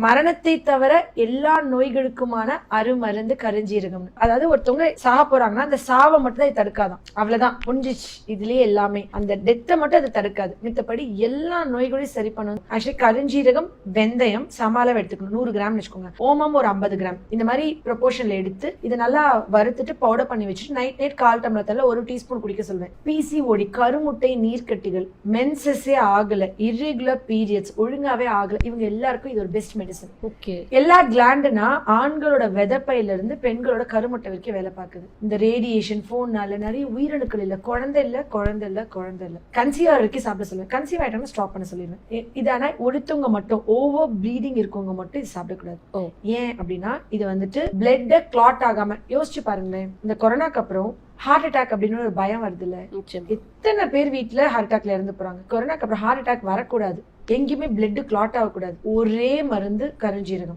மரணத்தை தவிர எல்லா நோய்களுக்குமான அருமருந்து கருஞ்சீரகம். அதாவது ஒருத்தவங்க சாக போறாங்கன்னா அந்த சாவை மட்டும் தான் தடுக்காதான், அவ்வளவுதான் முடிஞ்சிச்சு. இதுலயே எல்லாமே அந்த டெத்தை மட்டும் அது தடுக்காது, மித்தபடி எல்லா நோய்களையும் சரி பண்ணணும். ஆக்சுவலி கருஞ்சீரகம் வெந்தயம் சம அளவு எடுத்துக்கணும், 100 கிராம் வச்சுக்கோங்க. ஓமம் ஒரு 50 கிராம், இந்த மாதிரி ப்ரொபோர்ஷன்ல எடுத்து இதை நல்லா வறுத்துட்டு பவுடர் பண்ணி வச்சுட்டு நைட் கால் டம்ளர் தள்ள 1 டீஸ்பூன் குடிக்க சொல்வேன். பிசிஓடி கருமுட்டை நீர்க்கட்டிகள், மென்சஸே ஆகல, இர்ரெகுலர் பீரியட்ஸ் ஒழுங்காவே ஆகல, இவங்க எல்லாருக்கும் இது ஒரு பெஸ்ட் மெடிசன். ஓகே, எல்லா கிளாண்டுனா ஆண்களோட விதப்பையில இருந்து பெண்களோட கருமுட்டை வரைக்கும் வேலை பார்க்குது. இந்த ரேடியேஷன் போன்னால நிறைய உயிரணுக்கள் இல்ல, குழந்தை இல்ல கன்சீவ் வரைக்கும் சாப்பிட சொல்லுவேன். கன்சீவ் ஆயிட்டோம்னா ஸ்டாப் பண்ண சொல்லிடுவேன். இதான ஒருத்தவங்க மட்டும் ஓவர் ப்ளீடிங் இருக்கவங்க மட்டும் இது சாப்பிடக்கூடாது. ஏன் அப்படின்னா இது வந்துட்டு பிளட் கிளாட் ஆகாம, யோசிச்சு பாருங்களேன், இந்த கொரோனாக்கு அப்புறம் ஹார்ட் அட்டாக் அப்படின்னு ஒரு பயம் வருது இல்ல, எத்தனை பேர் வீட்டுல ஹார்ட் அட்டாக்ல இறந்து போறாங்க. கொரோனாக்கு அப்புறம் ஹார்ட் அட்டாக் வரக்கூடாது, எங்கேயுமே பிளட் கிளாட் ஆகக்கூடாது, ஒரே மருந்து கருஞ்சீரகம்.